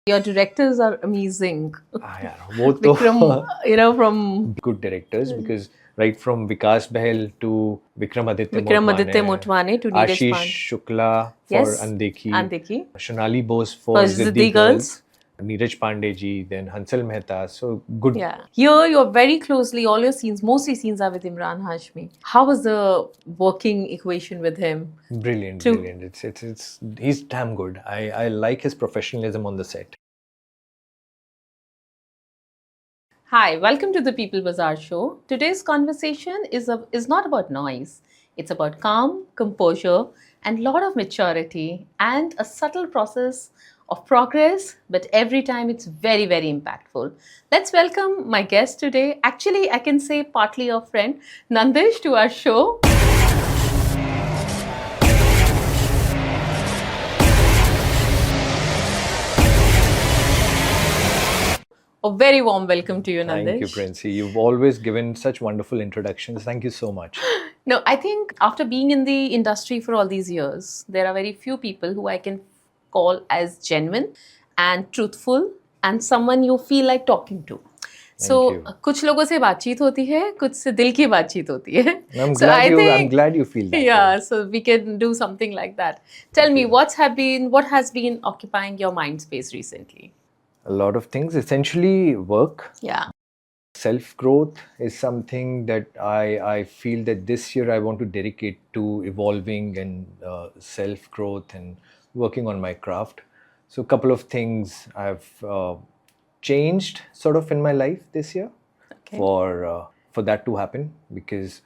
Your directors are amazing. यार वो तो Vikram, from good directors because right from Vikas Bahel to Vikramaditya Vikramaditya Motwane, Motwane to Neeraj Ashish Pant. Shukla for Yes, Andekhi, Andekhi. Shonali Bose for For Ziddi Ziddi Girls, Girls. Neeraj Pandey ji, then Hansal Mehta. So good. Yeah. Here you're very closely, all your scenes, mostly scenes are with Imran Hashmi. How was the working equation with him? Brilliant, To- brilliant. It's he's damn good. I like his professionalism on the set. Hi, welcome to the People Bazaar show. Today's conversation is not about noise. It's about calm, composure, and lot of maturity and a subtle process of progress, but every time it's very, very impactful. Let's welcome my guest today. Actually, I can say partly a friend, Nandish, to our show. A very warm welcome to you, Nandish. Thank you, Princey. You've always given such wonderful introductions. Thank you so much. No, I think after being in the industry for all these years, there are very few people who I can call as genuine and truthful and someone you feel like talking to. So you. कुछ लोगों से बातचीत होती है, कुछ से दिल की बातचीत होती है. I'm So glad I I'm think glad you feel that. yeah, way. so we can do something like that. Tell me what has been occupying your mind space recently? A lot of things. Essentially, work. Yeah. Self growth is something that I feel that this year I want to dedicate to evolving and self growth and working on my craft. So, a couple of things I've changed sort of in my life this year for that to happen, because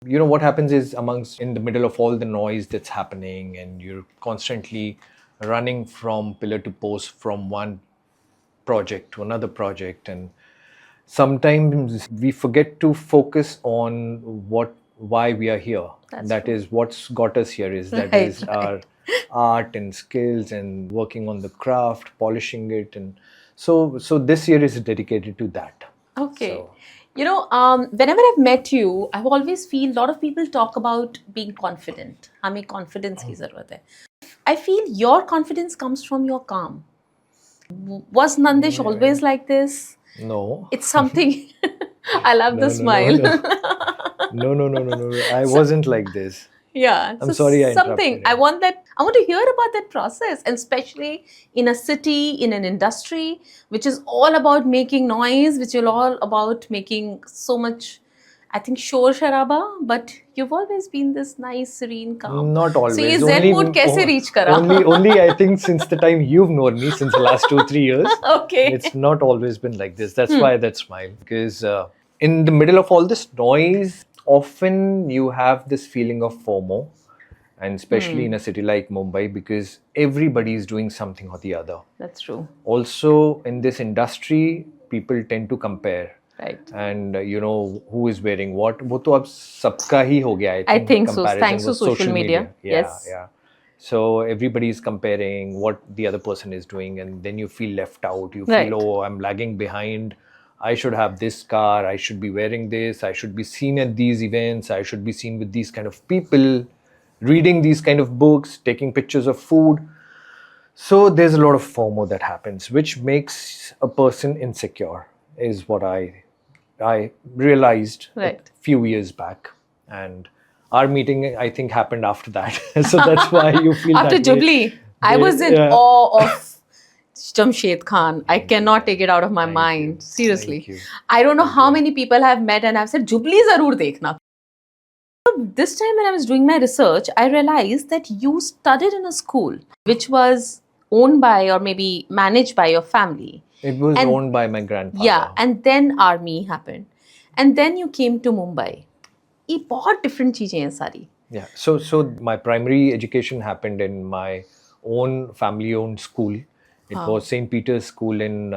you know what happens is amongst in the middle of all the noise that's happening and you're constantly running from pillar to post from one project to another project, and sometimes we forget to focus on why we are here. That is what's got us here, is that is our art and skills and working on the craft, polishing it. And so this year is dedicated to that. Okay. So, Whenever I've met you, I've always feel a lot of people talk about being confident. हमें confidence की ज़रूरत है. I feel your confidence comes from your calm. Was Nandish always like this? no. It's something. I love the smile. No. I wasn't like this. Yeah, I'm sorry I something. interrupted. I want to hear about that process, and especially in a city, in an industry, which is all about making noise, which is all about making so much, I think, shor sharaba. But you've always been this nice, serene, calm. Not always. So ये zen mood कैसे reach करा? Only I think since the time you've known me, since the last 2-3 years. Okay. It's not always been like this. That's why that smile. Because in the middle of all this noise, often you have this feeling of FOMO, and especially in a city like Mumbai, because everybody is doing something or the other. That's true. Also, in this industry, people tend to compare. Right. And you know who is wearing what. वो तो अब सबका ही हो गया. I think so. comparison Thanks to with social media. Yes. Yeah. So everybody is comparing what the other person is doing, and then you feel left out. You feel, Right. oh, I'm lagging behind. I should have this car. I should be wearing this. I should be seen at these events. I should be seen with these kind of people, reading these kind of books, taking pictures of food. So there's a lot of FOMO that happens, which makes a person insecure, is what I realized Right. a few years back. And our meeting, I think, happened after that. So that's why you feel After that way. Jubilee, I was in awe of Jamshed Khan. I cannot take it out of my mind. Seriously. Thank you. I don't know how many people I've met and I've said, Jubilee zarur dekhna. This time when I was doing my research, I realized that you studied in a school which was owned by or maybe managed by your family. It was owned by my grandfather. Yeah, and then army happened. And then you came to Mumbai. ये बहुत different चीजें हैं सारी. Yeah. So my primary education happened in my own family-owned school. It was St. Peter's School in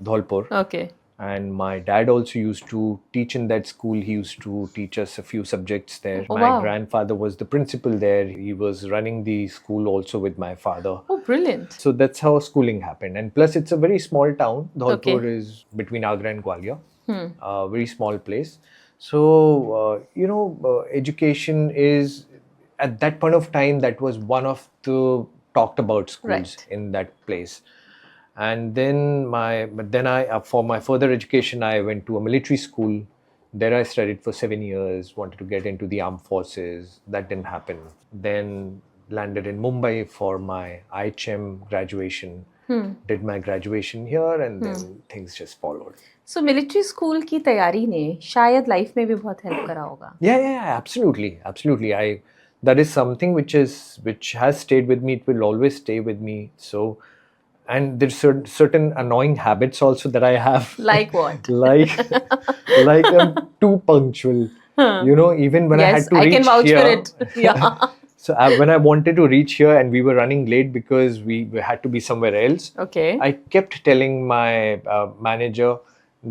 Dholpur. Okay. And my dad also used to teach in that school. He used to teach us a few subjects there. Oh, my wow. grandfather was the principal there. He was running the school also with my father. Oh, brilliant. So that's how schooling happened. And plus, it's a very small town. Dholpur Okay. is between Agra and Gwalior. A very small place. So, education is, at that point of time, that was one of the talked about schools Right. in that place. And then for my further education, I went to a military school. There I studied for 7 years, wanted to get into the armed forces. That didn't happen. Then landed in Mumbai for my IHM graduation. Did my graduation here, and then things just followed. So military school की तैयारी ने शायद life में भी बहुत help करा होगा. Yeah, absolutely. That is something which has stayed with me. It will always stay with me. So, and there's certain annoying habits also that I have. Like what? like I'm too punctual. You know, even when I had to reach here. Yes, I can vouch for it. Yeah. So when I wanted to reach here and we were running late because we had to be somewhere else. Okay. I kept telling my manager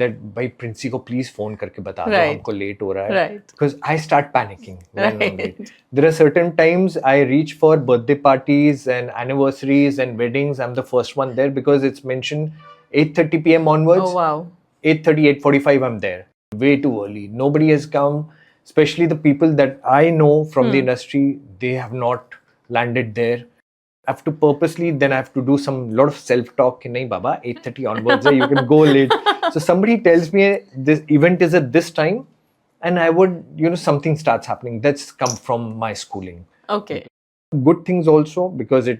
that भाई प्रिंसी को please phone करके बता दो हमको late हो रहा है. Right. Because I start panicking when I'm Right. late. There are certain times I reach for birthday parties and anniversaries and weddings. I'm the first one there because it's mentioned 8:30 p.m. onwards. Oh wow. 8:30, 8:45 I'm there. Way too early. Nobody has come. Especially the people that I know from the industry, they have not landed there. I have to purposely, then I have to do lot of self-talk. Nahi baba, 8:30 onwards, you can go late. So somebody tells me this event is at this time, and I would, something starts happening. That's come from my schooling. Okay. Good things also because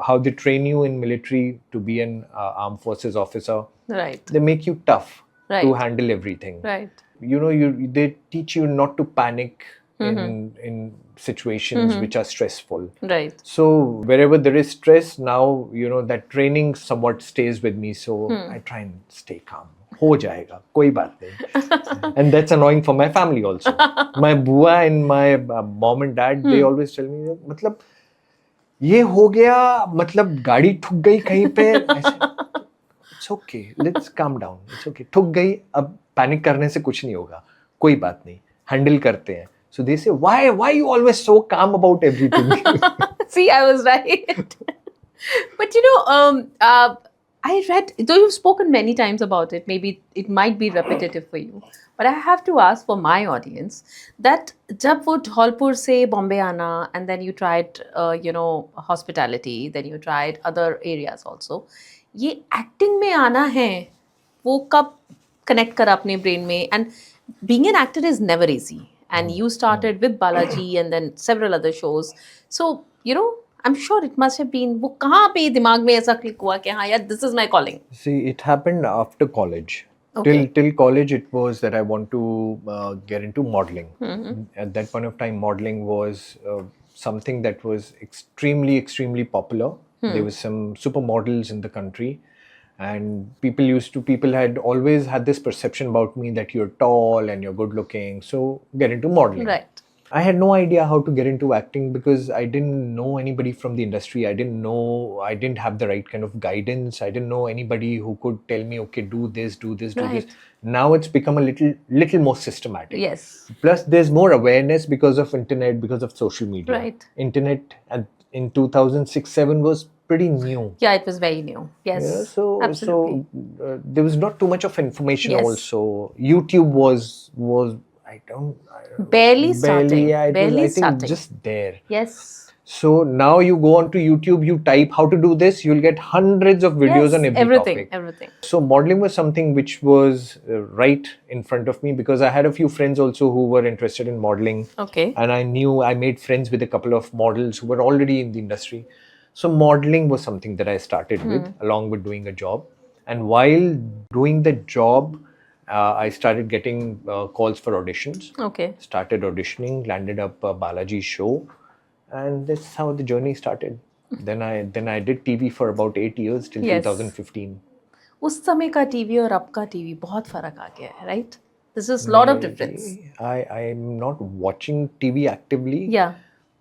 how they train you in military to be an armed forces officer. Right. They make you tough to handle everything. Right. They teach you not to panic in situations which are stressful. Right. So wherever there is stress, now that training somewhat stays with me. So I try and stay calm. हो जाएगा, कोई बात नहीं. And that's annoying for my family also. My bua and my mom and dad, they always tell me, मतलब ये हो गया, मतलब गाड़ी ठुक गई कहीं पे. It's okay, let's calm down. It's okay. ठुक गई, अब पैनिक करने से कुछ नहीं होगा, कोई बात नहीं, हैंडल करते हैं. So they say, why you always so calm about everything? See, I was right. But I read, though you've spoken many times about it, maybe it might be repetitive for you, but I have to ask for my audience that जब वो धौलपुर से Bombay आना, and then you tried, hospitality, then you tried other areas also, ये acting में आना है, वो कब connect करा अपने brain में? And being an actor is never easy. And you started with Balaji and then several other shows. So, I'm sure it must have been, वो कहाँ पे दिमाग में ऐसा click हुआ कि हाँ यार, this is my calling. See, it happened after college. Okay. Till college, it was that I want to get into modeling. At that point of time, modeling was something that was extremely, extremely popular. There was some supermodels in the country. And people had always had this perception about me that you're tall and you're good looking, so get into modeling. Right. I had no idea how to get into acting because I didn't know anybody from the industry. I didn't have the right kind of guidance. I didn't know anybody who could tell me, okay, do this, do this, do this. Now it's become a little more systematic. Yes. Plus there's more awareness because of internet, because of social media. Right. Internet in 2006-07 was pretty new. Yeah, it was very new. Yes. Yeah, so absolutely. There was not too much of information. Yes. Also, YouTube was barely starting. Yeah, barely I think starting. Just there. Yes. So now you go onto YouTube, you type how to do this, you'll get hundreds of videos on every topic. Everything. So modeling was something which was right in front of me because I had a few friends also who were interested in modeling. Okay. And I made friends with a couple of models who were already in the industry. So modeling was something that I started with along with doing a job. And while doing the job, I started getting calls for auditions. Okay. Started auditioning, landed up a Balaji show. And that's how the journey started. Then I did TV for about 8 years till 2015. उस समय का TV और अब का TV बहुत फर्क आ गया है, right? This is a lot of difference. I'm not watching TV actively. Yeah.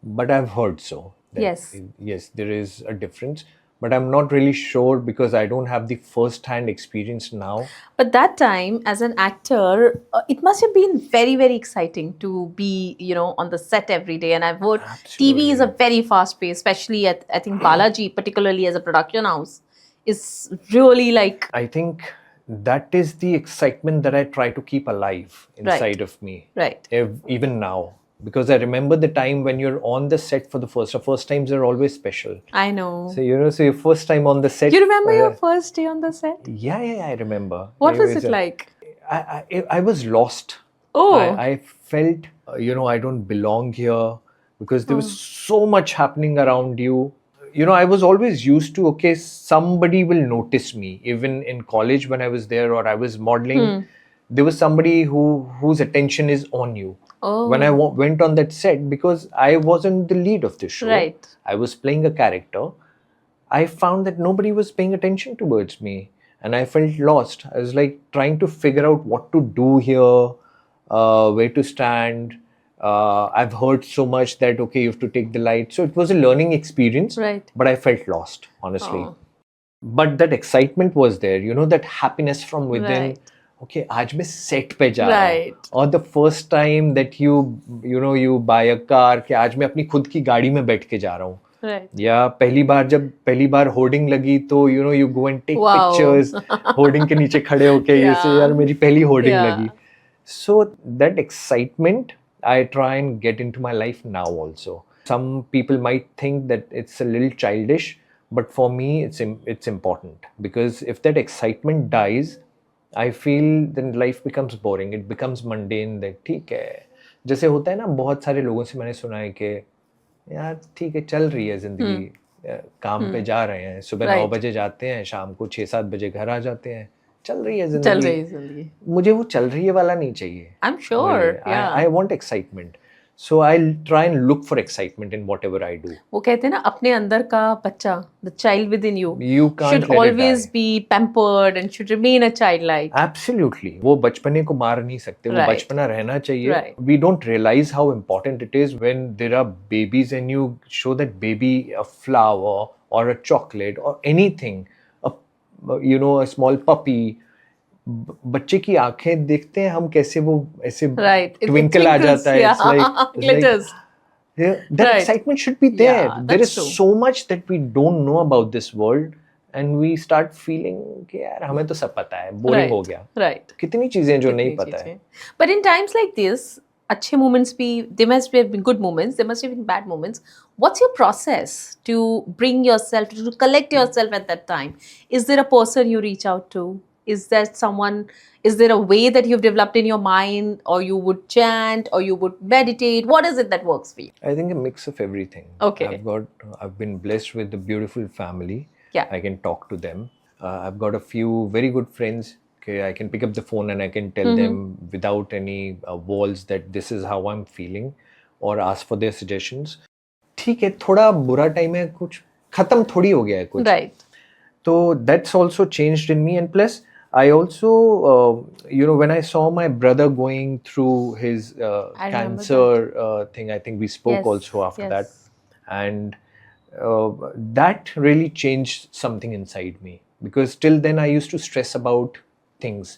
But I've heard so. Yes. Yes, there is a difference. But I'm not really sure because I don't have the first-hand experience now. But that time, as an actor, it must have been very, very exciting to be, on the set every day. And I've heard TV is a very fast pace, especially at, I think, Balaji, particularly as a production house, is really like... I think that is the excitement that I try to keep alive inside of me. Right. Even now. because I remember the time when you're on the set for the first times are always special. I know. So so your first time on the set. You remember your first day on the set? Yeah, I remember. What was it like? I was lost. Oh. I felt, I don't belong here because there was so much happening around you. I was always used to, okay, somebody will notice me. Even in college when I was there or I was modeling, there was somebody whose attention is on you. Oh. When I went on that set, because I wasn't the lead of the show. Right. I was playing a character. I found that nobody was paying attention towards me. And I felt lost. I was like trying to figure out what to do here, where to stand. I've heard so much that, okay, you have to take the light. So it was a learning experience. Right. But I felt lost, honestly. Oh. But that excitement was there, that happiness from within. Right. Okay, आज मैं set पे जा रहा हूँ. Right. Or the first time that you buy a car, कि आज मैं अपनी खुद की गाड़ी में बैठ के जा रहा हूँ. Right. या पहली बार होर्डिंग लगी तो you go and take Wow. pictures hoarding के नीचे खड़े होके ये से यार मेरी पहली होर्डिंग Yeah. लगी. So that excitement I try and get into my life now also. Some people might think that it's a little childish, but for me it's important, because if that excitement dies, I feel then life becomes boring. It becomes mundane. That ठीक है, जैसे होता है ना, बहुत सारे लोगों से मैंने सुना है कि यार ठीक है, चल रही है जिंदगी, काम पे जा रहे हैं, सुबह 9 बजे जाते हैं, शाम को 6-7 बजे घर आ जाते हैं, चल रही है जिंदगी. मुझे वो चल रही है वाला नहीं चाहिए. I'm sure. Yeah. I want excitement. So I'll try and look for excitement in whatever I do. वो कहते हैं ना, अपने अंदर का बच्चा, the child within you, can't should let always it die. be pampered and should remain a childlike. Absolutely. वो बचपने को मार नहीं सकते. वो Right. बचपना रहना चाहिए. Right. We don't realize how important it is when there are babies and you show that baby a flower or a chocolate or anything, a small puppy. बच्चे की आंखें देखते हैं हम कैसे वो ऐसे Right. It ट्विंकल आ twinkles, जाता है. yeah. It's like Glitters. that Right. excitement should be there. Yeah, There that's is true. so much that we don't know about this world, and we start feeling कि यार हमें तो सब पता है, boring हो गया. Right. कितनी चीजें जो नहीं कितनी पता है. चीजें. But in times like this, अच्छे moments भी, there must have been good moments, there must have been bad moments. What's your process to bring yourself, to collect yourself at that time? Is there a person you reach out to? Is there a way that you've developed in your mind, or you would chant, or you would meditate? What is it that works for you? I think a mix of everything. Okay. I've been blessed with a beautiful family. Yeah. I can talk to them. I've got a few very good friends. Okay, I can pick up the phone and I can tell them without any walls that this is how I'm feeling, or ask for their suggestions. ठीक है, थोड़ा बुरा time है, कुछ खत्म थोड़ी हो गया है कुछ. Right. So that's also changed in me, and plus I also, when I saw my brother going through his cancer thing, I think we spoke also after that, and that really changed something inside me, because till then I used to stress about things.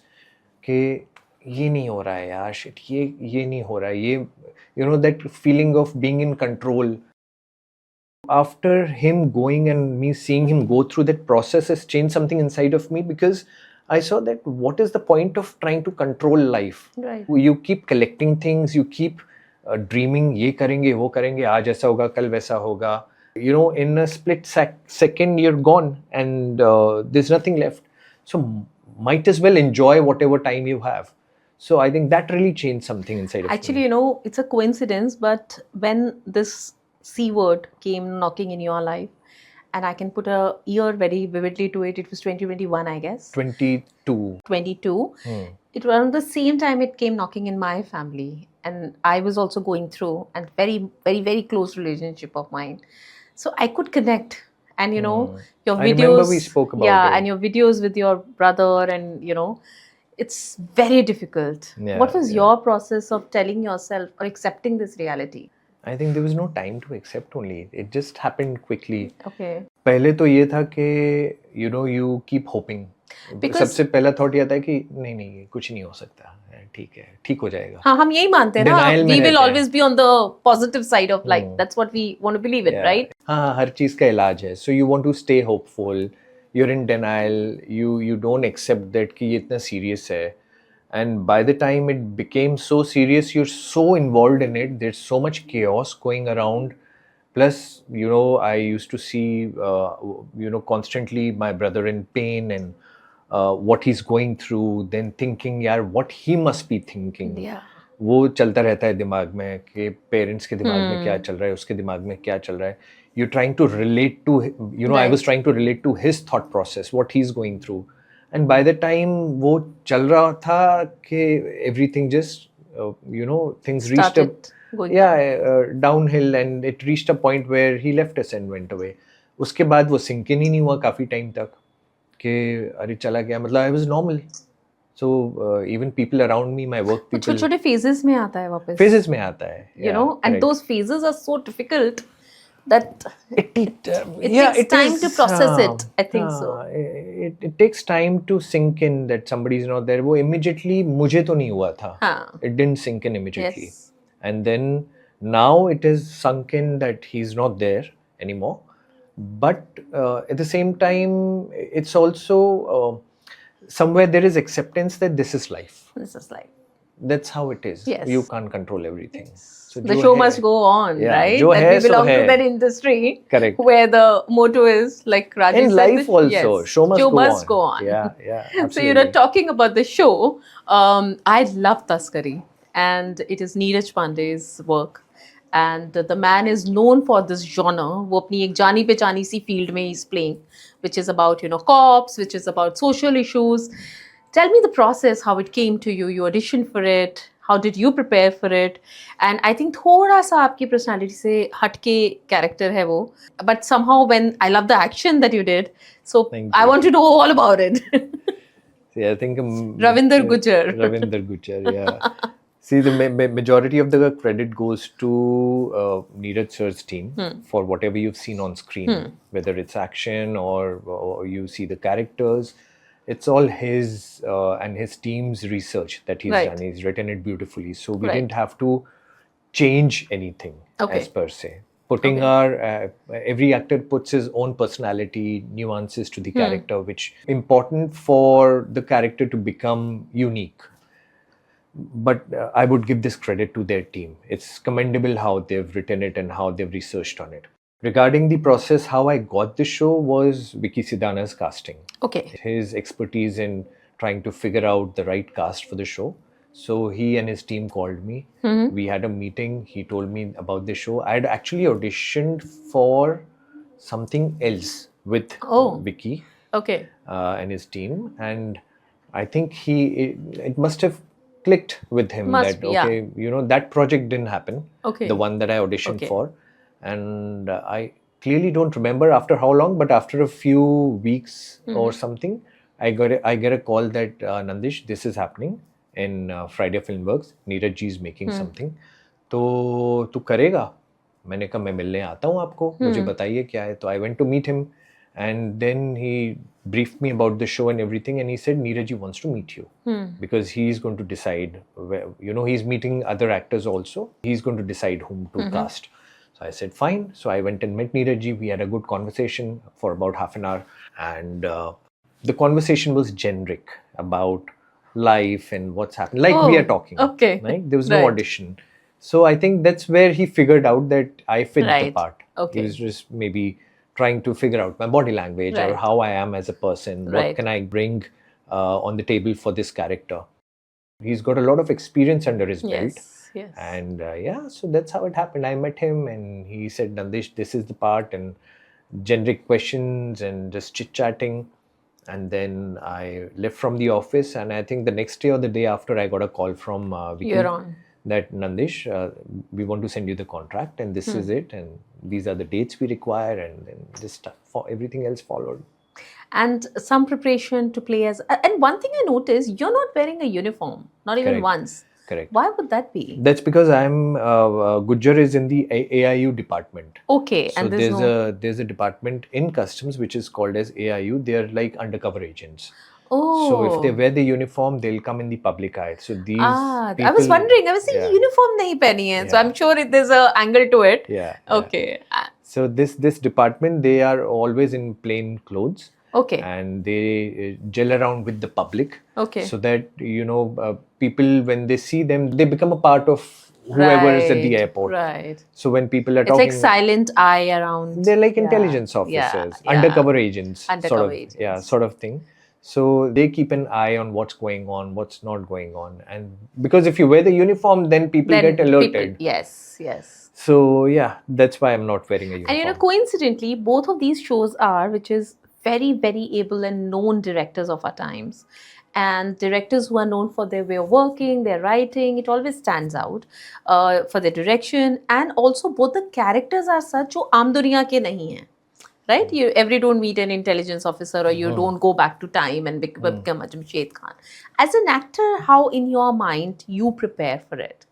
कि ये नहीं हो रहा है यार, shit, ये नहीं हो रहा है, ये that feeling of being in control. After him going and me seeing him go through that process has changed something inside of me, because I saw that what is the point of trying to control life? Right. You keep collecting things, you keep dreaming, ये करेंगे, वो करेंगे, आज ऐसा होगा, कल वैसा होगा. In a split second you're gone, and there's nothing left. So might as well enjoy whatever time you have. So I think that really changed something inside of me. Actually, it's a coincidence, but when this C word came knocking in your life, and I can put a year very vividly to it, it was 2021, I guess. 22. 22. It was around the same time it came knocking in my family, and I was also going through a very, very, very close relationship of mine. So I could connect, and your videos. I remember we spoke about it. And your videos with your brother, and it's very difficult. Yeah, What was your process of telling yourself or accepting this reality? I think there was no time to accept only. It just happened quickly. Okay. पहले तो ये था कि you keep hoping. Because सबसे पहला thought ये था कि नहीं कुछ नहीं हो सकता, ठीक है, ठीक हो जाएगा. हाँ, हम यही मानते हैं ना. We will always be on the positive side of life. That's what we want to believe in, right? हाँ, हर चीज का इलाज है. So you want to stay hopeful. You're in denial. You don't accept that कि ये इतना serious है. And by the time it became so serious, you're so involved in it. There's so much chaos going around. Plus, I used to see, constantly my brother in pain and what he's going through, then thinking, यार, what he must be thinking. Yeah. वो चलता रहता है दिमाग में कि parents के दिमाग में क्या चल रहा है, उसके दिमाग में क्या चल रहा है. You're trying to relate to, I was Right. trying to relate to his thought process, what he's going through. And by the time वो चल रहा था कि everything just, things reached a Started going down. downhill, and it reached a point where he left us and went away. उसके बाद वो sink in ही नहीं हुआ काफ़ी टाइम तक कि अरे चला गया. मतलब I was normal. So even people around me, my work वो people, छोटे-छोटे phases में आता है वापस. phases में आता है. You know, and correct. those phases are so difficult that it takes time to process it. I think so. It takes time to sink in that somebody is not there. वो immediately मुझे तो नहीं हुआ था. हाँ. It didn't sink in immediately. Yes. And then now it is sunk in that he's not there anymore. But at the same time, it's also somewhere there is acceptance that this is life. This is like That's how it is. Yes. You can't control everything. So the जो show है- must go on, Yeah, right? जो That है we so belong है. to that industry Correct. where the motto is like Rajesh In said, life also, yes, show must go on. Yeah, absolutely. So talking about the show, I love Taskari, and it is Neeraj Pandey's work. And the man is known for this genre. वो अपनी एक जानी पहचानी सी field में he's playing, which is about cops, which is about social issues. Tell me the process, how it came to you. You auditioned for it. How did you prepare for it? And I think थोड़ा सा आपकी personality से हटके character है वो. But somehow when I love the action that you did, so Thank I you. want to know all about it. See, I think Ravinder Gujjar. Ravinder Gujjar, yeah. See, the majority of the credit goes to Neeraj sir's team for whatever you've seen on screen, whether it's action or you see the characters. It's all his and his team's research that he's Right. done. He's written it beautifully. So we Right. didn't have to change anything Okay. as per se. Putting our every actor puts his own personality, nuances to the character, which important for the character to become unique. But I would give this credit to their team. It's commendable how they've written it and how they've researched on it. Regarding the process, how I got the show was Vicky Sidana's casting. Okay. His expertise in trying to figure out the right cast for the show. So he and his team called me. We had a meeting. He told me about the show. I had actually auditioned for something else with Vicky Okay. and his team, and I think it must have clicked with him Must that be, yeah. okay, that project didn't happen. Okay. The one that I auditioned Okay. for, and I clearly don't remember after how long, but after a few weeks or something, I get a call that Nandish, this is happening in Friday Filmworks. Neeraj ji is making something. तो तू करेगा? मैंने कहा मैं मिलने आता हूँ आपको, मुझे बताइए क्या है. तो I went to meet him, and then he briefed me about the show and everything, and he said Neeraj ji wants to meet you because he's going to decide where, he's meeting other actors also. He's going to decide whom to cast. So I said fine. So I went and met Neeraj ji. We had a good conversation for about half an hour, and the conversation was generic about life and what's happened, like we are talking. Okay. Right? There was no Right. audition. So I think that's where he figured out that I fit the Right. part. Okay. He was just maybe trying to figure out my body language or Right. how I am as a person. Right. What can I bring on the table for this character? He's got a lot of experience under his belt. Yes. Yes. And so that's how it happened. I met him and he said, Nandish, this is the part, and generic questions and just chit-chatting. And then I left from the office, and I think the next day or the day after, I got a call from Vicky You're on. that Nandish, we want to send you the contract, and this is it, and these are the dates we require, and then this stuff for everything else followed. And some preparation to play as. And one thing I noticed, you're not wearing a uniform, not even Correct. once. Correct. Why would that be? That's because I'm Gujjar is in the AIU department. Okay, So and there's there's a department in customs which is called as AIU. They are like undercover agents. Oh. So if they wear the uniform, they'll come in the public eye. So these I was people- wondering. I was saying Yeah. uniform nahi pehni hai, so Yeah. I'm sure there's a angle to it. Yeah. Okay. So this department, they are always in plain clothes. Okay. and they gel around with the public, Okay. so that people, when they see them, they become a part of whoever is at the Right, airport. right. So when people are It's like talking, silent eye around. they're like Yeah, intelligence yeah, officers, yeah. undercover agents, Undercover sort of, yeah, agents. sort of thing. So they keep an eye on what's going on, what's not going on, and because if you wear the uniform, then people Then get alerted. yes, yes. So yeah, that's why I'm not wearing a And uniform. coincidentally, both of these shows are, which is very, very able and known directors of our times. And directors who are known for their way of working, their writing, it always stands out for their direction. And also, both the characters are such जो आम दुनिया के नहीं हैं. Right? You every don't meet an intelligence officer, or you don't go back to time and become a Jamshed Khan. As an actor, how in your mind you prepare for it?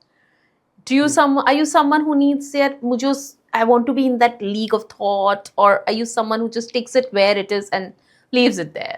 Are you someone who needs that I want to be in that league of thought, or are you someone who just takes it where it is and leaves it there?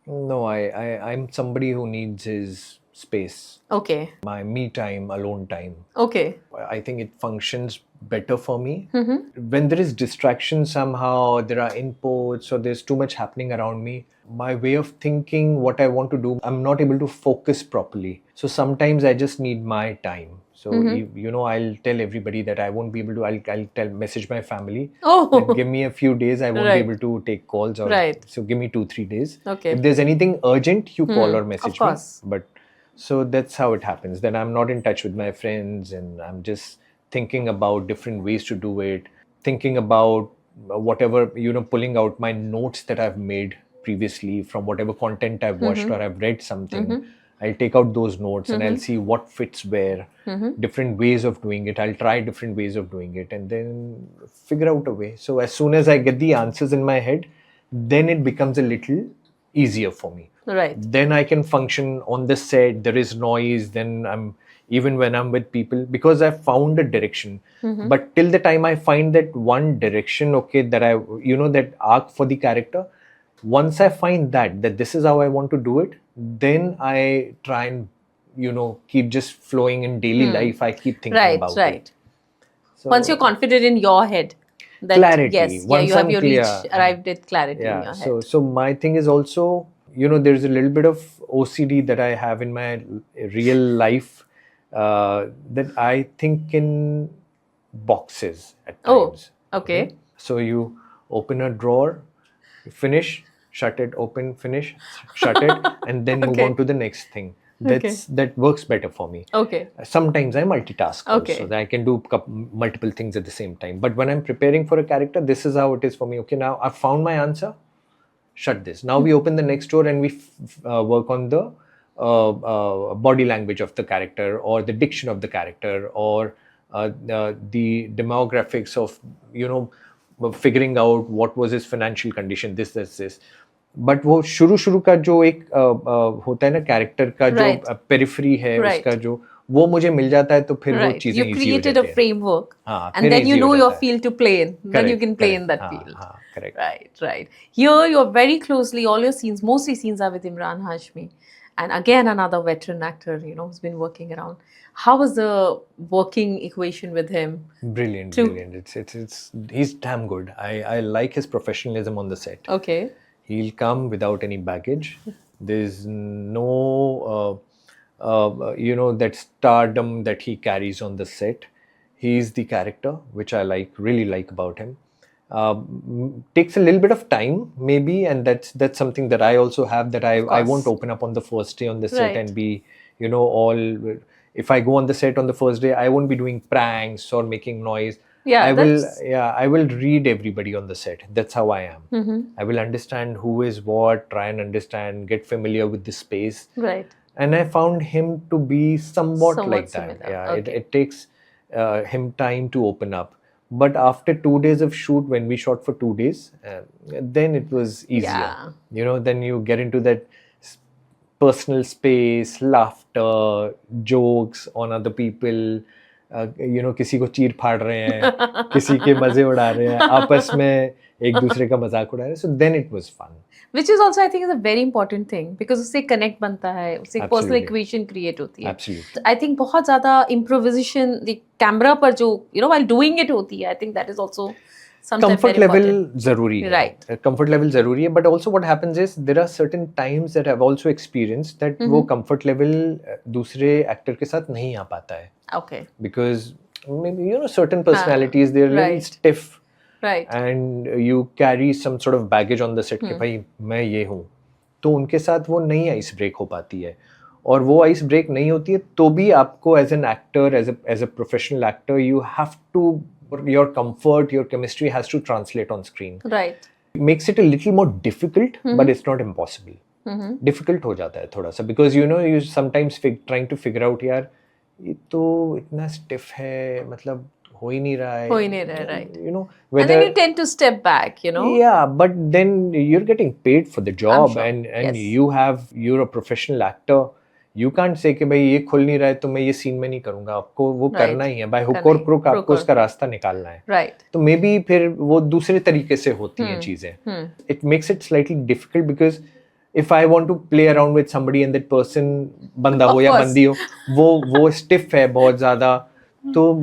No, I'm somebody who needs his space, Okay. my me time, alone time. Okay. I think it functions better for me. Mm-hmm. When there is distraction somehow, there are inputs, or there's too much happening around me, my way of thinking, what I want to do, I'm not able to focus properly. So sometimes I just need my time. So I'll tell everybody that I won't be able to. I'll message my family. Oh. That give me a few days. I won't Right. be able to take calls. Or, Right. So give me 2-3 days. Okay. If there's anything urgent, you call or message Of course. me. But so that's how it happens. Then I'm not in touch with my friends, and I'm just thinking about different ways to do it. Thinking about whatever, pulling out my notes that I've made previously from whatever content I've watched or I've read something. I'll take out those notes and I'll see what fits where, different ways of doing it. I'll try different ways of doing it and then figure out a way. So as soon as I get the answers in my head, then it becomes a little easier for me. Right. Then I can function on the set. There is noise. Then even when I'm with people, because I've found a direction. But till the time I find that one direction, okay, that that arc for the character, once I find that this is how I want to do it, then I try and keep just flowing in daily life. I keep thinking about it. So, once you're confident in your head, that clarity. yes, Once you have I'm your clear, arrived at clarity in your head. So my thing is also, there's a little bit of OCD that I have in my real life, that I think in boxes at times. Okay. So you open a drawer, finish, shut it, open, finish, shut it, and then move on to the next thing. That works better for me. Okay. Sometimes I multitask Okay. also, that I can do multiple things at the same time. But when I'm preparing for a character, this is how it is for me. Okay, now I've found my answer. Shut this. Now we open the next door and we work on the body language of the character, or the diction of the character, or the demographics of figuring out what was his financial condition, this. But वो शुरू का जो एक होता है ना character का जो पेरिफेरी है उसका जो वो मुझे मिल जाता है तो फिर वो चीजें you created a framework and then you know your field to play in. Then you can play in that field. Correct. Right. Here you're very closely, all your scenes, mostly scenes are with Imran Hashmi. And again, another veteran actor, who's been working around. How was the working equation with him? Brilliant. It's he's damn good. I like his professionalism on the set. Okay. He'll come without any baggage. There's no, that stardom that he carries on the set. He's the character, which I really like about him. Takes a little bit of time, maybe, and that's something that I also have, that I won't open up on the first day on the set and be, all. If I go on the set on the first day, I won't be doing pranks or making noise. I will read everybody on the set. That's how I am. I will understand who is what, try and understand, get familiar with the space. Right. And I found him to be somewhat like similar. that. Yeah, it takes him time to open up. But after 2 days of shoot, when we shot for 2 days, then it was easier. Then you get into that personal space, laughter, jokes on other people. किसी को चीर फाड़ रहे हैं, किसी के मजे उड़ा रहे हैं, आपस में एक दूसरे का मजाक उड़ा रहे हैं. So then it was fun. Which is also, I think, is a very important thing, because उससे connect बनता है, उससे personal equation create होती है. Absolutely. I think बहुत ज़्यादा improvisation the camera पर जो while doing it होती है. I think that is also Sometimes comfort very level important. zaruri hai. Right. Comfort level zaruri hai, but also what happens is there are certain times that I've also experienced that वो comfort level दूसरे actor के साथ नहीं आ पाता है, Okay. because maybe certain personalities they're a little right. stiff, Right. and you carry some sort of baggage on the set कि भाई मैं ये हूँ, तो उनके साथ वो नहीं आइस ब्रेक हो पाती है, और वो आइस ब्रेक नहीं होती है तो भी आपको as an actor, as a professional actor, you have to, your comfort, your chemistry has to translate on screen. Right. It makes it a little more difficult, but it's not impossible. Difficult हो जाता है थोड़ा सा, because you sometimes trying to figure out यार ये तो इतना stiff है, मतलब हो ही नहीं रहा है, right. whether, and then you tend to step back, yeah, but then you're getting paid for the job, sure. and Yes. you're a professional actor. You can't say कि भाई ये खुल नहीं रहा है तो मैं ये सीन में नहीं करूंगा, आपको वो Right. करना ही है, बाय हुक और क्रुक आपको उसका रास्ता निकालना है. Right. तो मे बी फिर वो दूसरे तरीके से होती हैं चीजें. It makes it slightly difficult, because if I want to play around with somebody and that person, बंदा हो या बंदी हो, वो stiff है बहुत ज्यादा, तो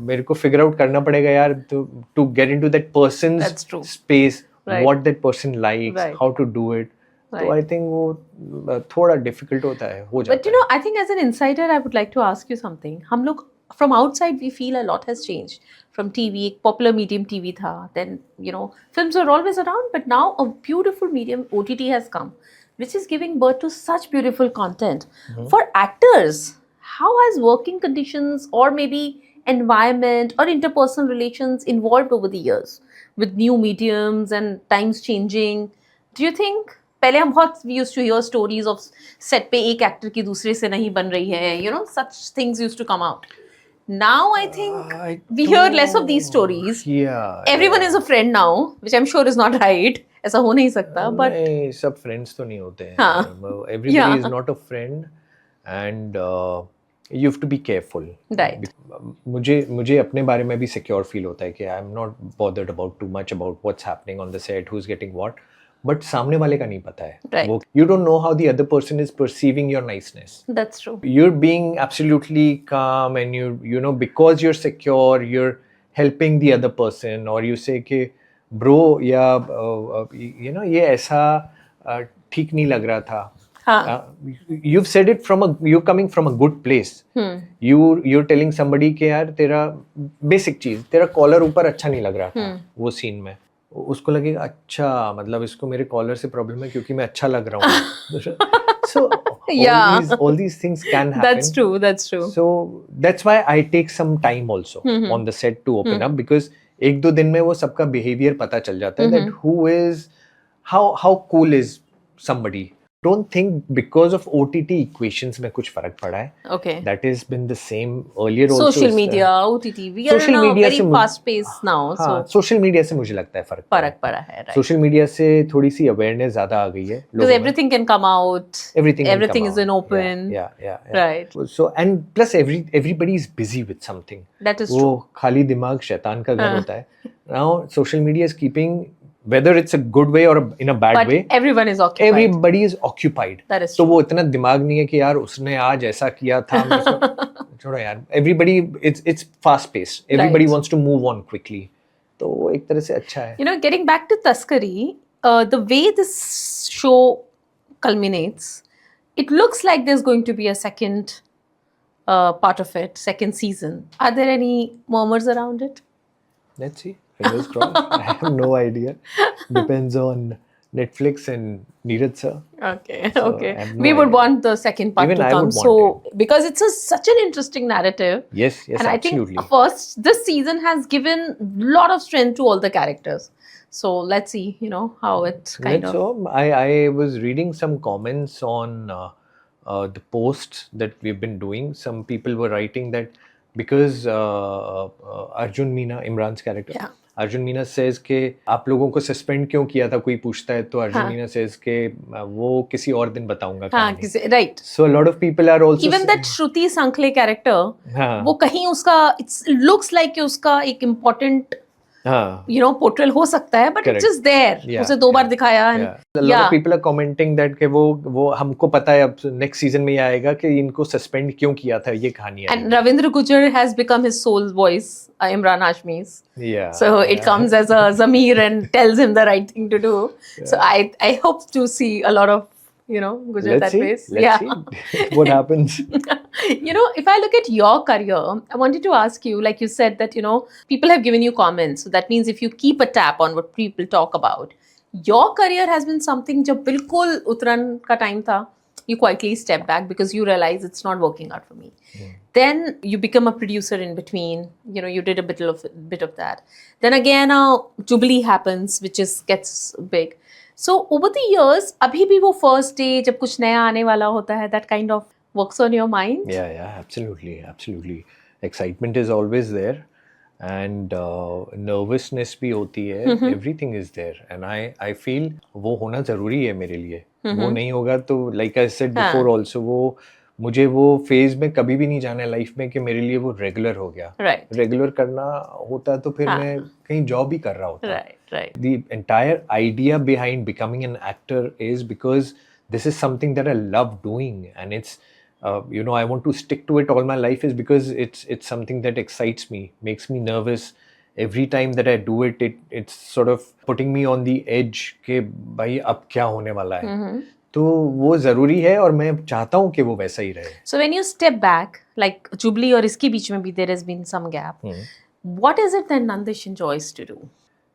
मेरे को figure out करना पड़ेगा यार, to get into that person's space, what that person likes, how to do it. तो I think वो थोड़ा difficult होता है, हो जाता है. But I think as an insider, I would like to ask you something. हम लोग from outside we feel a lot has changed. From TV, एक popular medium TV था, then films were always around, but now a beautiful medium OTT has come, which is giving birth to such beautiful content. For actors, how has working conditions or maybe environment or interpersonal relations evolved over the years with new mediums and times changing? Do you think पहले हम बहुत we used to hear stories of set पे एक actor की दूसरे से नहीं बन रही है, such things used to come out. Now I think we hear less of these stories. Yeah. Everyone is a friend now, which I'm sure is not right. ऐसा हो नहीं सकता, but नहीं, सब friends तो नहीं होते हैं. हाँ. Everybody is not a friend, and you have to be careful. Right. मुझे अपने बारे में भी secure feel होता है कि I'm not bothered about too much about what's happening on the set, who's getting what. But सामने वाले का नहीं पता है. Right. You don't know how the other person is perceiving your niceness. That's true. You're being absolutely calm, and because you're secure, you're helping the other person, or you say कि bro या ये ऐसा ठीक नहीं लग रहा था. You've said it you're coming from a good place. You're telling somebody कि यार तेरा basic चीज, तेरा कॉलर ऊपर अच्छा नहीं लग रहा था वो सीन में. उसको लगेगा अच्छा, मतलब इसको मेरे कॉलर से प्रॉब्लम है क्योंकि मैं अच्छा लग रहा हूँ. So all these things can happen. That's true. So that's why I take some time also on the set to open up, because एक दो दिन में वो सबका behavior पता चल जाता है, that who is, how cool is somebody. Don't think because of OTT equations में कुछ फर्क पड़ा है. Okay. That has been the same earlier also. Social media, OTT, we are in a very fast pace now. हाँ, social media से मुझे लगता है फर्क पड़ा है. Right. Social media से थोड़ी सी awareness ज़्यादा आ गई है. Because everything can come out. Everything is in open. Yeah. Right. So and plus everybody is busy with something. That is true. वो खाली दिमाग शैतान का घर होता है. Now social media is keeping, whether it's a good way or in a bad way, everyone is occupied. Everybody is occupied. That is तो true. वो इतना दिमाग नहीं है कि यार उसने आज ऐसा किया था. छोड़ो यार. Everybody, it's fast paced. Everybody wants to move on quickly. तो वो एक तरह से अच्छा है. Getting back to Taskari, the way this show culminates, it looks like there's going to be a second part of it, second season. Are there any murmurs around it? Let's see. Fingers crossed. I have no idea. Depends on Netflix and Neeraj sir. Okay. We would want the second part Even to I come. would want Because it's such an interesting narrative. Yes, and absolutely. I think first, this season has given a lot of strength to all the characters. So let's see, how it kind of. So I was reading some comments on the posts that we've been doing. Some people were writing that because Arjun Meena, Imran's character, Arjun Meena says कि आप लोगों को suspend क्यों किया था, कोई पूछता है तो Arjun Meena says कि वो किसी और दिन बताऊंगा. Right. So a lot of people are also even that Shruti Sankle character, वो कहीं उसका it looks like कि उसका एक important पोर्ट्रेल हो सकता है, but it's Correct. Just there, Yeah, उसे 2 बार yeah, दिखाया yeah. and A lot yeah. of people are commenting that कि वो हमको पता है अब नेक्स्ट सीजन में ये आएगा कि इनको सस्पेंड क्यों किया था, ये कहानी And आएगी. Ravindra Gujar has become his soul voice, Imran Hashmi's. Yeah. So it comes as a Zamir and tells him the right thing to do. So Yeah. I hope to see a lot of, Gujar Let's that see. ways. Let's see what happens. If I look at your career, I wanted to ask you, like you said that, people have given you comments. So that means if you keep a tap on what people talk about, your career has been something जब बिल्कुल उतरन का time था, you quietly step back because you realize it's not working out for me. Then you become a producer in between. You did a bit of that. Then again, Jubilee happens, which gets big. So over the years, अभी भी वो first day जब कुछ नया आने वाला होता है, that kind of works on your mind. Yeah, absolutely. Excitement is always there, and nervousness भी होती है. Everything is there, and I feel वो होना जरूरी है मेरे लिए. वो नहीं होगा तो like I said before also, मुझे वो फेज में कभी भी नहीं जाना है लाइफ में कि मेरे लिए वो रेगुलर हो गया. रेगुलर करना होता तो फिर मैं कहीं जॉब ही कर रहा होता. Right. The entire idea behind becoming an actor is because this is something that I love doing, and it's I want to stick to it all my life, is because it's something that excites me, makes me nervous. Every time that I do it, it's sort of putting me on the edge कि भाई अब क्या होने वाला है. तो वो जरूरी है और मैं चाहता हूँ कि वो वैसा ही रहे. So when you step back, like Jubilee और इसके बीच में भी there has been some gap. What is it that Nandish enjoys to do?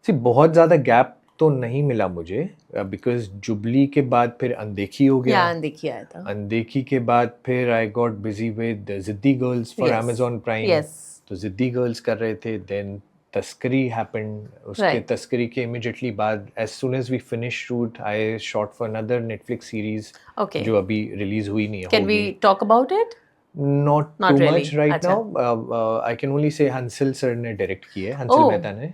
See, बहुत ज़्यादा गैप तो नहीं मिला मुझे, बिकॉज जुबली के बाद फिर अनदेखी हो गया. अनदेखी आया था. अनदेखी के बाद फिर आई गॉट बिजी विद जिद्दी गर्ल्स फॉर Amazon Prime. तो जिद्दी गर्ल्स कर रहे थे. देन तस्करी हैपेंड. उसके तस्करी के इमीडिएटली बाद, as soon as we finish shoot, I shot for another Netflix series जो अभी रिलीज हुई नहीं है. Can we talk about it? Not too really. much right now. I can only say Hansal sir ने direct की है, Hansal Mehta ने.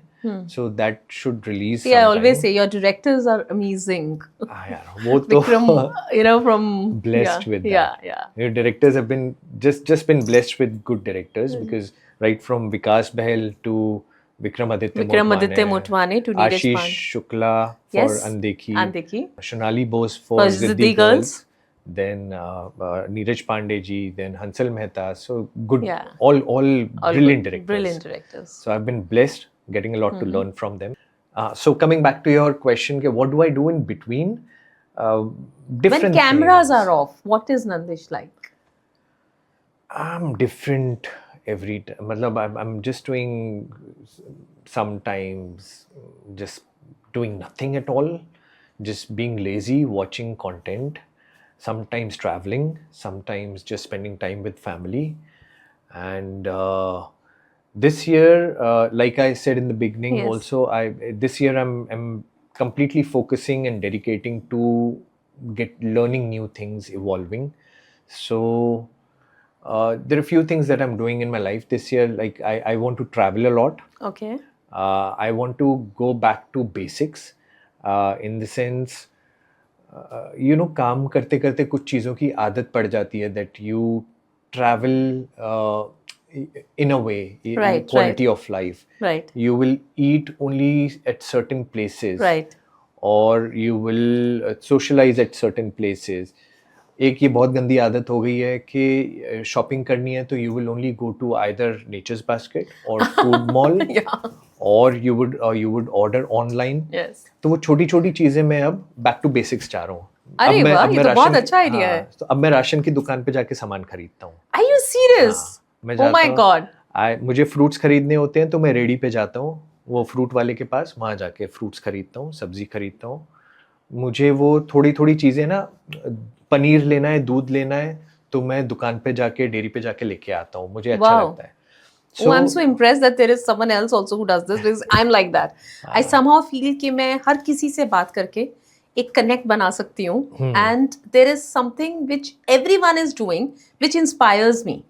So that should release. See, I always say your directors are amazing. यार वो तो Vikram, from blessed with that. Yeah. Your directors have been just been blessed with good directors, because right from Vikas Bahel to Vikramaditya Motwane to Neeraj Ashish Shukla for Andekhi, Shonali Bose for Ziddi Girls. Then Neeraj Pandey ji, then Hansal Mehta. So good, all brilliant directors. So I've been blessed, getting a lot to learn from them. So coming back to your question, what do I do in between? Different when cameras things. are off, what is Nandish like? I'm different every time. Matlab, I'm just doing, sometimes just doing nothing at all, just being lazy, watching content. Sometimes traveling, sometimes just spending time with family. And this year, like I said in the beginning, also this year I'm completely focusing and dedicating to learning new things, evolving. So there are a few things that I'm doing in my life this year. Like I want to travel a lot. Okay. I want to go back to basics, in the sense, काम करते करते कुछ चीज़ों की आदत पड़ जाती है, that you travel in a way, quality of life. Right. You will eat only at certain places. Right. Or you will socialize at certain places. एक ये बहुत गंदी आदत हो गई है कि शॉपिंग करनी है तो you will only go to either Nature's Basket or Food Mall. Or you would order online. Yes. तो वो छोटी छोटी चीजें मैं अब बैक टू बेसिक्स चाह रहा हूँ. अरे वाह, ये तो बहुत अच्छा आइडिया है. तो अब मैं राशन की दुकान पे जाके सामान खरीदता हूँ. Are you serious? Oh my God. मुझे फ्रूट्स खरीदने होते हैं तो मैं रेडी पे जाता हूँ, वो फ्रूट वाले के पास, वहाँ जाके फ्रूट्स खरीदता हूँ, सब्जी खरीदता हूँ. मुझे वो थोड़ी थोड़ी चीजें ना, पनीर लेना है, दूध लेना है, तो मैं दुकान पे जाके, डेयरी पे जाके लेके आता हूँ. मुझे अच्छा लगता है. So, I'm so impressed that there is someone else also who does this, because I'm like that. I somehow feel कि मैं हर किसी से बात करके एक connect बना सकती हूँ, and there is something which everyone is doing which inspires me.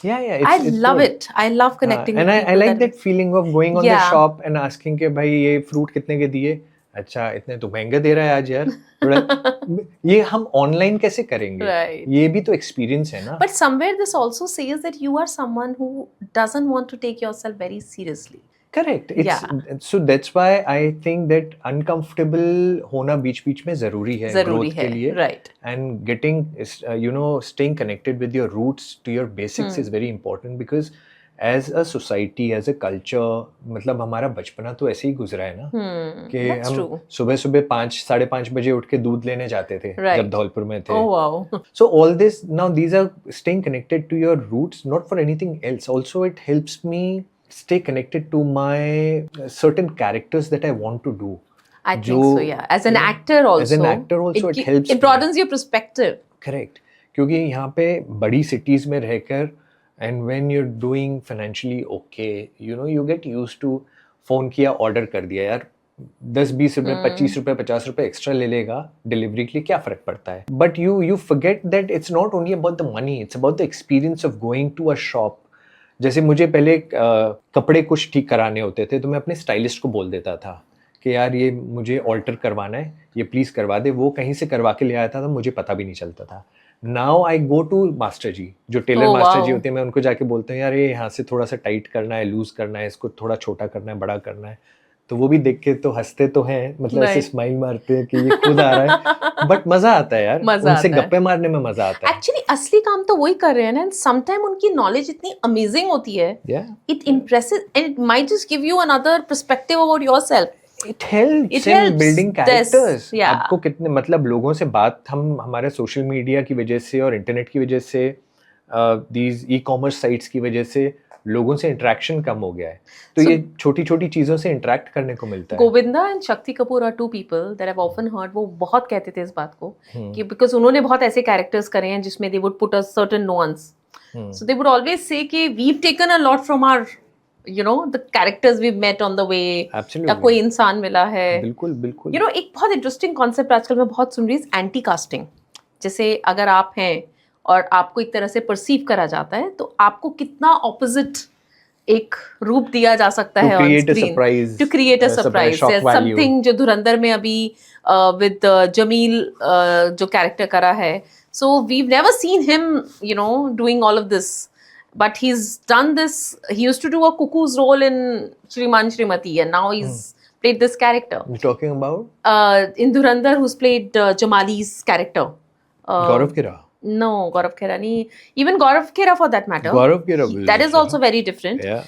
Yeah. I love it. I love connecting with people. And I like that feeling of going on the shop and asking कि भाई ये fruit कितने के दिए? अच्छा, इतने तो महंगे दे रहा है आज यार. ये हम ऑनलाइन कैसे करेंगे? ये भी तो एक्सपीरियंस है ना. But somewhere this also says that you are someone who doesn't want to take yourself very seriously. Correct. Yeah. So that's why I think that uncomfortable होना बीच बीच में जरूरी है जरूरी ग्रोथ है, के लिए. right. And getting staying connected with your roots to your basics is very important, because as a society, as a culture, मतलब हमारा बचपना तो ऐसे ही गुजरा है ना कि That's हम true. सुबह सुबह 5 साढ़े 5 बजे उठ के दूध लेने जाते थे Right. जब धौलपुर में थे. Oh wow. So all this, now these are staying connected to your roots, not for anything else. Also, it helps me stay connected to my certain characters that I want to do. I think so, yeah. As an actor also. As an actor also, it helps It me. broadens your perspective. Correct. क्योंकि यहाँ पे बड़ी cities में रहकर, and when you're doing financially okay, you get used to phone किया, order कर दिया, यार 10-20 रुपए 25 रुपए 50 रुपए एक्स्ट्रा ले लेगा डिलीवरी के लिए, क्या फर्क पड़ता है. But you forget that it's not only about the money, it's about the experience of going to a shop. जैसे मुझे पहले कपड़े कुछ ठीक कराने होते थे तो मैं अपने स्टाइलिस्ट को बोल देता था कि यार ये मुझे ऑल्टर करवाना है, ये प्लीज़ करवा दे. वो कहीं से करवा के ले आया था तो मुझे पता भी नहीं चलता था. Now I go to master ji, जो tailor Oh, master wow. Ji होते हैं, मैं उनको जाके बोलता हूँ यार ये यहाँ से थोड़ा सा टाइट करना है, लूज करना है, इसको थोड़ा छोटा करना है, बड़ा करना है. तो वो भी देख के तो हंसते तो हैं, मतलब ऐसे Right. स्माइल मारते हैं कि ये खुद आ रहा है. बट मजा आता है यार, मजा उनसे आता है. गप्पे मारने में मजा आता है. एक्चुअली असली काम तो वही कर रहे हैं ना, एंड समटाइम उनकी नॉलेज इतनी अमेजिंग होती है. Yeah. It impresses and it might just give you another perspective about yourself. It helps It in helps building this, characters. yeah. आपको कितने, मतलब लोगों से बात, हम हमारे सोशल मीडिया की वजह से और इंटरनेट की वजह से, these e-commerce साइट्स की वजह से लोगों से इंटरेक्शन कम हो गया है. तो So- ये छोटी छोटी चीज़ों से इंटरेक्ट करने को मिलता है. Govinda and Shakti Kapoor are two people that I often heard. वो बहुत कहते थे इस बात को कि बिकॉज उन्होंने बहुत ऐसे कैरेक्टर्स करे हैं जिसमें they would put a certain nuance. So they would always say कि we've taken a lot from our, the characters we've met on the way. Absolutely. या कोई इंसान मिला है. बिल्कुल बिल्कुल. एक बहुत इंटरेस्टिंग कॉन्सेप्ट आजकल मैं बहुत सुन रही हूँ, एंटी कास्टिंग. जैसे अगर आप हैं और आपको एक तरह से परसीव करा जाता है तो आपको कितना ऑपोजिट एक रूप दिया जा सकता है on screen to create a surprise. Something जो धुरंधर में अभी विद जमील जो कैरेक्टर करा है. So we never seen him doing all of this, but he's done this. He used to do a cuckoo's role in Shriman Shrimati, and now he's played this character. You're talking about In Dhurandhar, who's played Jamali's character. Gaurav Khera. No, Gaurav Khera nahi. Even Gaurav Khera for that matter. Gaurav Khera will That be is there. also very different. Yeah.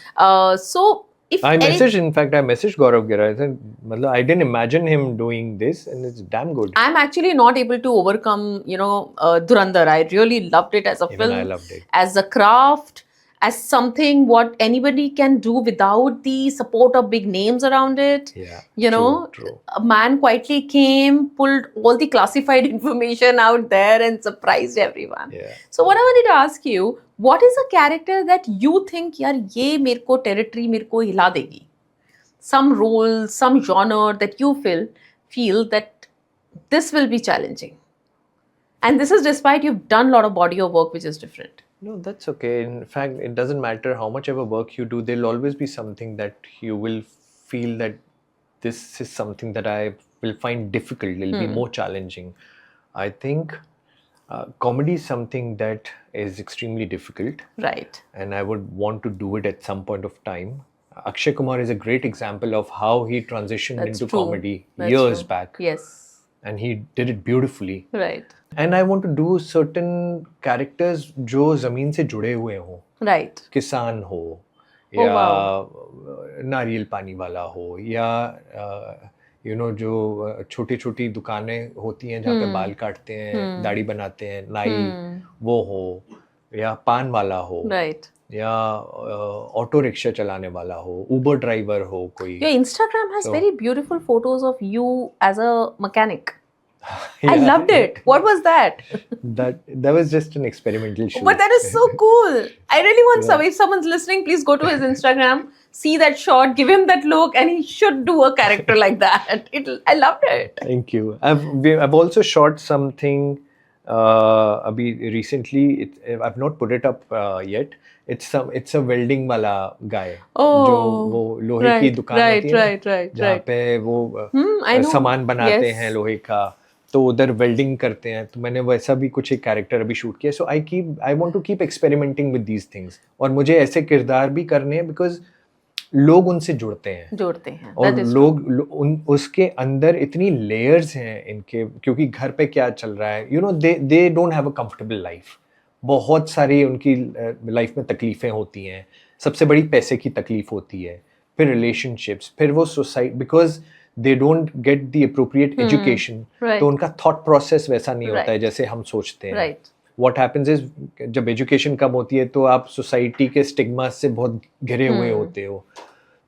So if I messaged Gaurav Khera. I said, मतलब I didn't imagine him doing this, and it's damn good. I'm actually not able to overcome, Dhurandhar. I really loved it as a Even film, I loved it. as a craft, as something what anybody can do without the support of big names around it. Yeah. True. A man quietly came, pulled all the classified information out there and surprised everyone. Yeah. So what I wanted to ask you, what is a character that you think यार ये मेरे को territory मेरे को हिला देगी? Some role, some genre that you feel that this will be challenging. And this is despite you've done a lot of body of work which is different. No, that's okay. In fact, it doesn't matter how much ever work you do, there'll always be something that you will feel that this is something that I will find difficult, it'll be more challenging. I think comedy is something that is extremely difficult, Right. and I would want to do it at some point of time. Akshay Kumar is a great example of how he transitioned That's into true. comedy That's years true. back, Yes. and he did it beautifully. Right. And I want to do certain characters जो ज़मीन से जुड़े हुए हों. Right. किसान हो Oh, या wow. नारियल पानी वाला हो, या जो छोटी छोटी दुकानें होती हैं जहाँ पे बाल काटते हैं, दाढ़ी बनाते हैं, नाई वो हो, या पान वाला हो, Right. या ऑटो रिक्शा चलाने वाला हो, उबर ड्राइवर हो कोई. Your Instagram has So- very beautiful photos of you as a mechanic. I Yeah. loved it. What was that? That was just an experimental shoot. But that is so cool. I really want Yeah. if someone's listening, please go to his Instagram, see that shot, give him that look, and he should do a character like that. I loved it. Thank you. I've also shot something abhi recently. I've not put it up yet. It's a welding वाला guy. Oh, जो वो लोहे की दुकान होती है ना, right. जहाँ पे वो I know. सामान बनाते Yes. हैं लोहे का, तो उधर वेल्डिंग करते हैं. तो मैंने वैसा भी कुछ एक कैरेक्टर अभी शूट किया. So I want to keep experimenting with these things, और मुझे ऐसे किरदार भी करने हैं, बिकॉज लोग उनसे जुड़ते हैं जोड़ते हैं, और that is उसके अंदर इतनी लेयर्स हैं इनके, क्योंकि घर पे क्या चल रहा है, you know, they don't have a comfortable life. बहुत सारी उनकी लाइफ में तकलीफें होती हैं, सबसे बड़ी पैसे की तकलीफ होती है, फिर रिलेशनशिप्स, फिर वो society, because they don't get the appropriate education, right, तो उनका थॉट प्रोसेस वैसा नहीं होता है Right. जैसे हम सोचते हैं। right, व्हाट हैपेंस इज, जब एजुकेशन कम होती है तो आप सोसाइटी के स्टिग्मा से बहुत घिरे हुए होते हो।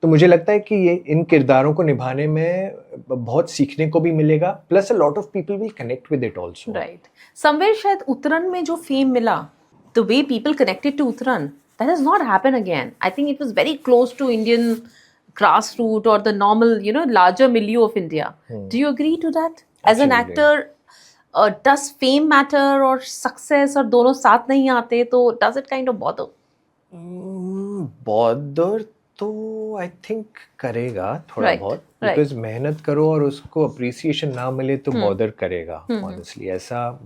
तो मुझे लगता है कि ये इन किरदारों को निभाने में बहुत सीखने को भी मिलेगा, plus a lot of people will connect with it also. right. Somewhere शायद उतरन में जो फेम मिला, the way people connected to Uttaran, that has not happened again. I think it was very close to Indian grassroots or the normal, larger milieu of India. Do you agree to that? As an Absolutely. actor, does fame matter or success और दोनों साथ नहीं आते, तो does it kind of bother? Bother तो I think करेगा थोड़ा Right, बहुत, right. बिकॉज मेहनत करो और उसको अप्रिसिएशन ना मिले तो बॉदर करेगा ऑनेस्टली, ऐसा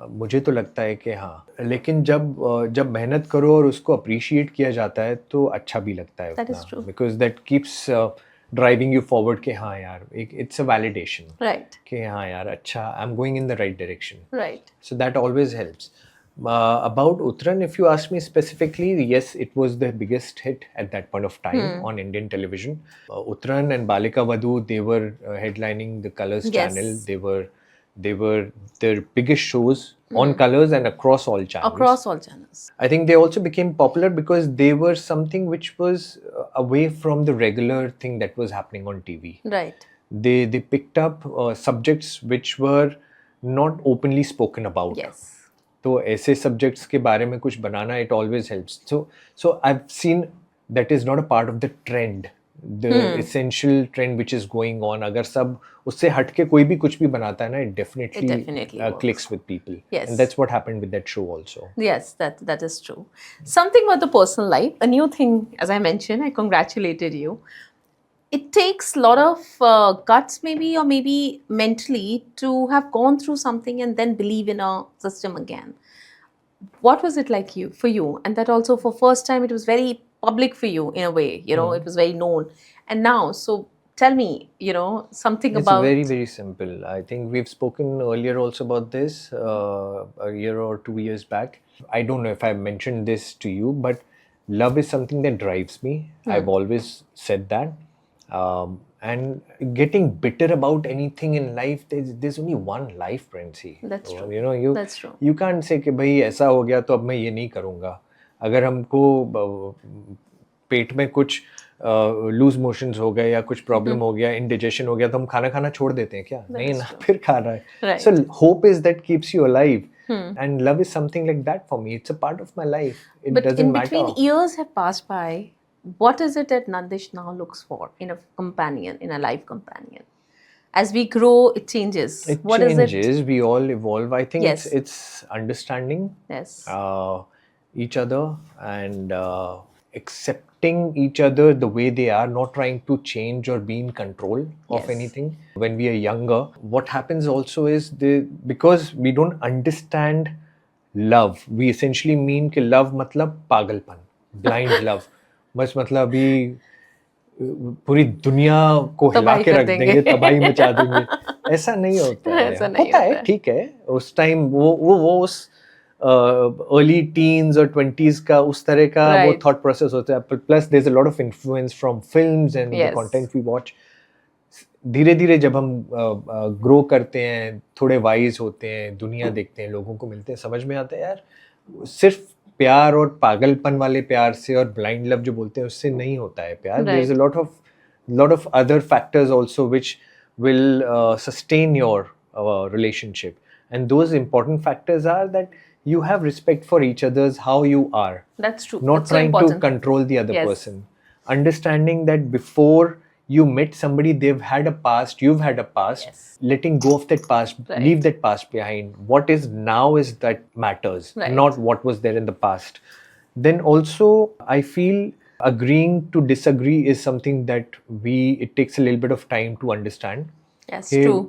मुझे तो लगता है कि हाँ। लेकिन जब मेहनत करो और उसको अप्रिशिएट किया जाता है तो अच्छा भी लगता है That is उतना, true. Because that keeps driving you forward कि हाँ यार, इट्स अ वैलिडेशन Right, कि हाँ यार, अच्छा, I am going in the right direction. right. So that always helps. About Uttaran, if you ask me specifically, yes, it was the biggest hit at that point of time on Indian television. Uttaran and Balika Vadhu, they were headlining the Colors Yes. channel. They were their biggest shows on Colors and across all channels. Across all channels. I think they also became popular because they were something which was away from the regular thing that was happening on TV. Right. They picked up subjects which were not openly spoken about. Yes. तो ऐसे subjects के बारे में कुछ बनाना, it always helps. So I have seen that is not a part of the trend, the essential trend which is going on. अगर सब उससे हट के कोई भी कुछ भी बनाता है ना, it definitely definitely works. Clicks with people, Yes. And that's what happened with that show also. Yes, that is true. Something about the personal life, a new thing, as I mentioned, I congratulated you. It takes a lot of guts, maybe, or maybe mentally, to have gone through something and then believe in a system again. What was it like for you? And that also, for first time, it was very public for you in a way. It was very known. And now, so tell me, something It's about. very, very simple. I think we've spoken earlier also about this a year or 2 years back. I don't know if I mentioned this to you, but love is something that drives me. I've always said that. And getting bitter about anything in life, there's only one life, Prancy. That's true. That's true. You can't say कि भाई ऐसा हो गया तो अब मैं ये नहीं करूँगा। अगर हमको पेट में कुछ लूज मोशंस हो गए या कुछ प्रॉब्लम हो गया, इंडिजेशन हो गया, तो हम खाना खाना छोड़ देते हैं क्या? नहीं ना, फिर खा रहा है। Right. So hope is that keeps you alive. And love is something like that for me. It's a part of my life. It But doesn't in matter. between, years have passed by. What is it that Nandish now looks for in a companion, in a life companion? As we grow, it changes. It What is it? changes. We all evolve. I think Yes. it's understanding Yes. each other and accepting each other the way they are, not trying to change or be in control of Yes. anything. When we are younger, what happens also is because we don't understand love, we essentially mean कि love मतलब पागलपन, blind love. बस मतलब अभी पूरी दुनिया को हिला तबाही के कर रख देंगे। देंगे, तबाही मचा देंगे। ऐसा नहीं होता है। ऐसा नहीं होता है, होता है। ठीक है, उस टाइम वो उस अर्ली टीन्स और 20s का उस तरह का वो Right. थॉट प्रोसेस होता है। Plus there is a lot of influence from films and the Yes. Content we watch. धीरे धीरे जब हम ग्रो करते हैं, थोड़े वाइज होते हैं, दुनिया देखते हैं, लोगों को मिलते हैं, समझ में आता है यार, सिर्फ प्यार और पागलपन वाले प्यार से और ब्लाइंड लव जो बोलते हैं उससे नहीं होता है प्यार। There is a lot of other factors also which will sustain your relationship, and those important factors are that you have respect for each other's how you are, That's true. not That's so trying to important. control the other Yes. person, understanding that before you met somebody, they've had a past, you've had a past. Yes. Letting go of that past, Right. leave that past behind. What is now is that matters, Right. not what was there in the past. Then also I feel agreeing to disagree is something that it takes a little bit of time to understand. Yes, कि, true.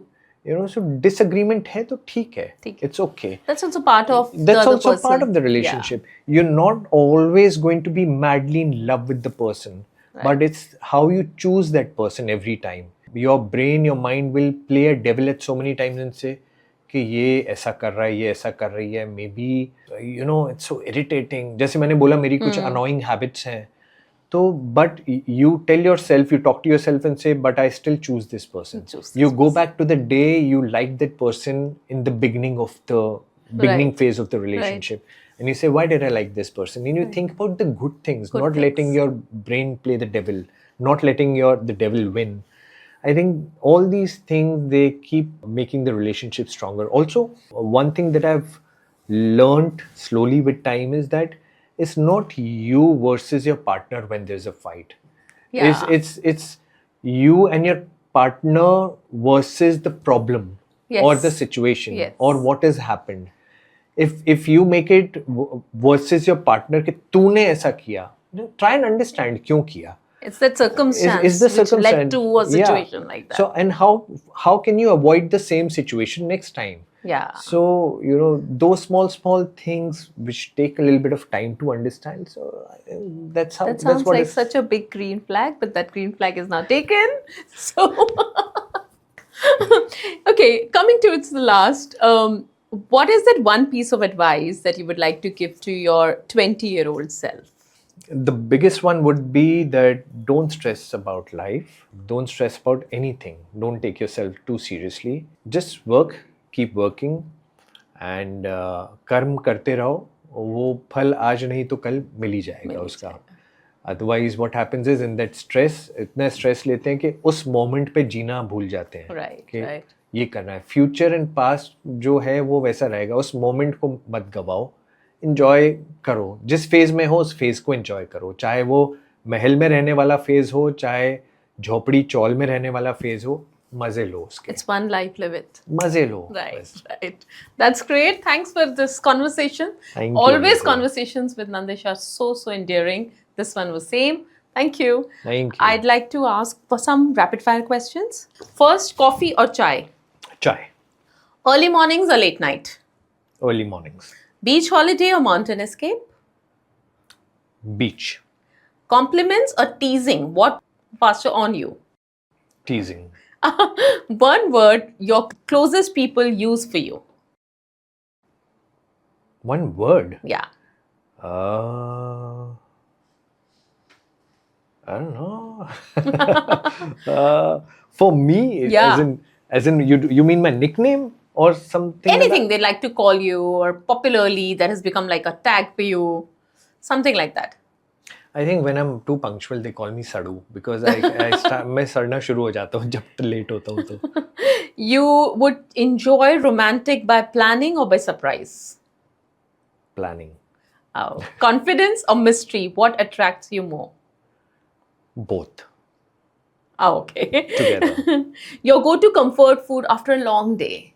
so disagreement है तो ठीक है, ठीक है। it's okay. That's also part of the That's other also person. part of the relationship. You're not always going to be madly in love with the person, but it's how you choose that person every time. Your brain, your mind will play a devil at so many times and say कि ये ऐसा कर रहा है, ये ऐसा कर रही है, maybe you know it's so irritating. जैसे मैंने बोला मेरी कुछ annoying habits हैं, तो but you tell yourself, you talk to yourself and say, but I still choose this person. You go back to the day you liked that person in the beginning of the beginning phase of the relationship. And you say, why did I like this person? And you think about the good things, not letting your brain play the devil, not letting the devil win. I think all these things, they keep making the relationship stronger. Also, one thing that I've learned slowly with time is that it's not you versus your partner when there's a fight. Yeah. It's you and your partner versus the problem or the situation or what has happened. If you make it versus your partner कि तूने ऐसा किया, try and understand क्यों किया. It's that circumstance It's the which circumstance. led to a situation like that. So, and how can you avoid the same situation next time? Yeah. So, you know, those small things which take a little bit of time to understand. So, that's how. That sounds like such a big green flag, but that green flag is now taken. So, okay, coming to its the last. What is that one piece of advice that you would like to give to your 20-year-old self? The biggest one would be that don't stress about life. Don't stress about anything. Don't take yourself too seriously. Just work, keep working, and कर्म करते रहो. वो फल आज नहीं तो कल मिल ही जाएगा उसका. Otherwise, what happens is in that stress, इतना stress लेते हैं कि उस moment पे जीना भूल जाते हैं. Right. ये करना है. Future and past जो है वो वैसा रहेगा. उस moment को मत गवाओ. इंजॉय करो. जिस फेज में हो उस फेज को इंजॉय करो. चाहे वो महल में रहने वाला फेज हो, चाहे झोपड़ी चौल में रहने वाला फेज हो, मजे लो उसके. It's one life, live it. मजे लो. Right. That's great. Thanks for this conversation. Thank Always you. Conversations with Nandish are so endearing. This one was same. Thank you. Thank you. I'd like to ask for some rapid fire questions. First, coffee or chai? Chai. Early mornings or late night? Early mornings. Beach holiday or mountain escape? Beach. Compliments or teasing? What faster on you? Teasing. One word your closest people use for you. One word? Yeah. I don't know. For me, Yeah. as in you mean my nickname or something? Anything like they like to call you or popularly that has become like a tag for you. Something like that. I think when I'm too punctual, they call me Sadu because मैं सड़ना शुरू हो जाता हूँ जब late होता हूँ तो. You would enjoy romantic by planning or by surprise? Planning. Oh. Confidence or mystery? What attracts you more? Both. Oh, okay. Together. Your go-to comfort food after a long day?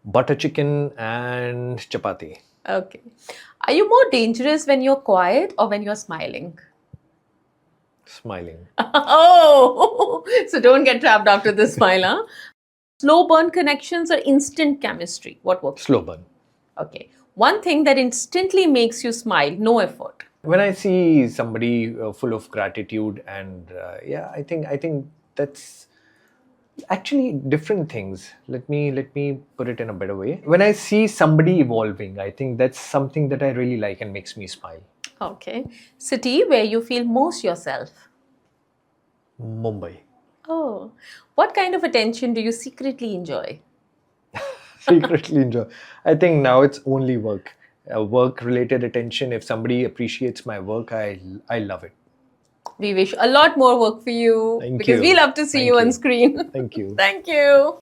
Butter chicken and chapati. Okay. Are you more dangerous when you're quiet or when you're smiling? Smiling. Oh, so don't get trapped after this smile, huh? Slow burn connections or instant chemistry? What works? Slow burn. Okay. One thing that instantly makes you smile, no effort. When I see somebody full of gratitude and I think that's actually different things. Let me put it in a better way. When I see somebody evolving, I think that's something that I really like and makes me smile. Okay. City where you feel most yourself? Mumbai. Oh. What kind of attention do you secretly enjoy? Secretly enjoy. I think now it's only work. Work-related attention. If somebody appreciates my work, I love it. We wish a lot more work for you Thank because you. we love to see Thank you on you. screen. Thank you. Thank you.